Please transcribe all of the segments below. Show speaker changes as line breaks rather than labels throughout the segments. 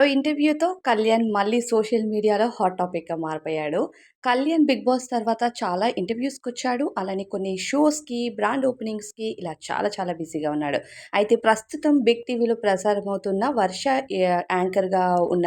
ఇంటర్వ్యూతో కళ్యాణ్ మళ్ళీ సోషల్ మీడియాలో హాట్ టాపిక్‌గా మారిపోయాడు. కళ్యాణ్ 'బిగ్ బాస్' తర్వాత చాలా ఇంటర్వ్యూస్‌కొచ్చాడు. అలానే కొన్ని షోస్‌కి, బ్రాండ్ ఓపెనింగ్స్‌కి ఇలా చాలా చాలా బిజీగా ఉన్నాడు. అయితే ప్రస్తుతం బిగ్ టీవీలో ప్రసారమవుతున్న 'వర్ష' యాంకర్‌గా ఉన్న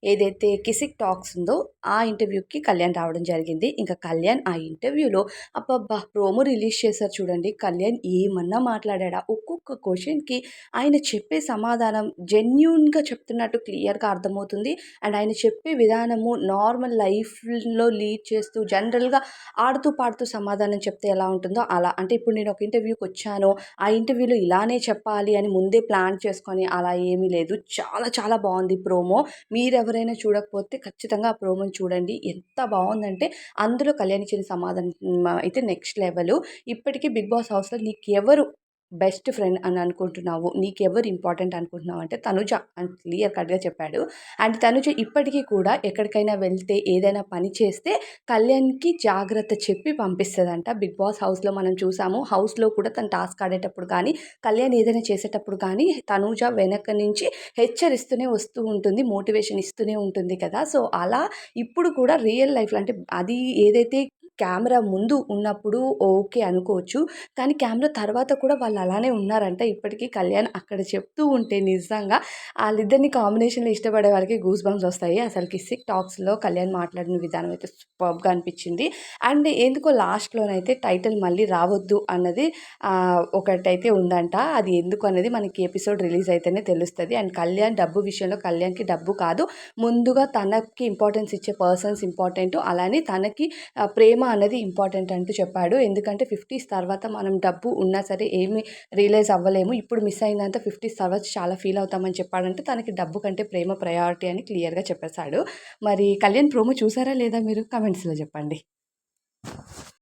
ఏదైతే 'కిసిక్ టాక్స్' ఉందో ఆ ఇంటర్వ్యూకి కళ్యాణ్ రావడం జరిగింది. ఇంకా కళ్యాణ్ ఆ ఇంటర్వ్యూలో అబ్బబ్బా! ప్రోమో రిలీజ్ చేశారు చూడండి. కళ్యాణ్ ఏమన్నా మాట్లాడాడా? ఒక్కొక్క క్వెషన్‌కి ఆయన చెప్పే సమాధానం జెన్యూన్‌గా చెప్తున్నట్టు క్లియర్‌గా అర్థమవుతుంది. అండ్ ఆయన చెప్పే విధానము నార్మల్ లైఫ్‌లో లీడ్ చేస్తూ జనరల్‌గా ఆడుతూ పాడుతూ సమాధానం చెప్తే ఎలా ఉంటుందో అలా. అంటే ఇప్పుడు నేను ఒక ఇంటర్వ్యూకొచ్చాను. ఆ ఇంటర్వ్యూలో ఇలానే చెప్పాలి అని ముందే ప్లాన్ చేసుకొని అలా ఏమీ లేదు. చాలా చాలా బావుంది ప్రోమో. మీరెవరైనా చూడకపోతే ఖచ్చితంగా ఆ ప్రోమోని చూడండి. ఎంత బావుందంటే అందులో కళ్యాణ్ ఇచ్చిన సమాధానం అయితే నెక్స్ట్ లెవెలు. ఇప్పటికి 'బిగ్ బాస్' హౌస్‌లో నీకెవరు బెస్ట్ ఫ్రెండ్ అని అనుకుంటున్నావు? నీకెవరు ఇంపార్టెంట్ అనుకుంటున్నావు అంటే తనుజ అని క్లియర్ కట్‌గా చెప్పాడు. అండ్ తనుజ ఇప్పటికి కూడా ఎక్కడికైనా వెళ్తే ఏదైనా పని చేస్తే కళ్యాణ్‌కి జాగ్రత్త చెప్పి పంపిస్తదంట. 'బిగ్ బాస్' హౌస్‌లో మనం చూసాము. హౌస్‌లో కూడా తను టాస్క్ ఆడేటప్పుడు కానీ, కళ్యాణ్ ఏదైనా చేసేటప్పుడు కానీ తనూజ వెనక నుంచి హెచ్చరిస్తూనే వస్తూ ఉంటుంది. మోటివేషన్ ఇస్తూనే ఉంటుంది కదా! సో, అలా ఇప్పుడు కూడా రియల్ లైఫ్‌లో అంటే అది ఏదైతే కెమెరా ముందు ఉన్నప్పుడు ఓకే అనుకోవచ్చు. కానీ కెమెరా తర్వాత కూడా వాళ్ళు అలానే ఉన్నారంట. ఇప్పటికి కళ్యాణ్ అక్కడ చెప్తూ ఉంటే నిజంగా ఆళ్ళిద్దరిని కాంబినేషన్‌లో ఇష్టపడే వాళ్ళకి గూస్ బంప్స్ వస్తాయి. అసలు 'కిసిక్ టాక్స్‌లో' కళ్యాణ్ మాట్లాడిన విధానం అయితే సూపర్బ్‌గా అనిపించింది. అండ్ ఎందుకో లాస్ట్‌లోనైతే టైటిల్ మళ్ళీ రావద్దు అన్నది ఒకటైతే ఉందంట. అది ఎందుకు అనేది మనకి ఎపిసోడ్ రిలీజ్ అయితేనే తెలుస్తది. అండ్ కళ్యాణ్ డబ్బు విషయంలో కళ్యాణ్‌కి డబ్బు కాదు. ముందుగా తనకి ఇంపార్టెన్స్ ఇచ్చే పర్సన్స్ ఇంపార్టెంటు. అలానే తనకి ప్రేమ అనేది ఇంపార్టెంట్ అంటూ చెప్పాడు. ఎందుకంటే 50స్ తర్వాత మనం డబ్బు ఉన్నా సరే ఏమి రియలైజ్ అవ్వలేము. ఇప్పుడు మిస్ అయిందంతా 50స్ తర్వాత చాలా ఫీల్ అవుతామని చెప్పాడంటే తనకి డబ్బు కంటే ప్రేమ ప్రయారిటీ అని క్లియర్‌గా చెప్పేసాడు. మరి కళ్యాణ్ ప్రోమో చూసారా లేదా మీరు? కామెంట్స్‌లో చెప్పండి.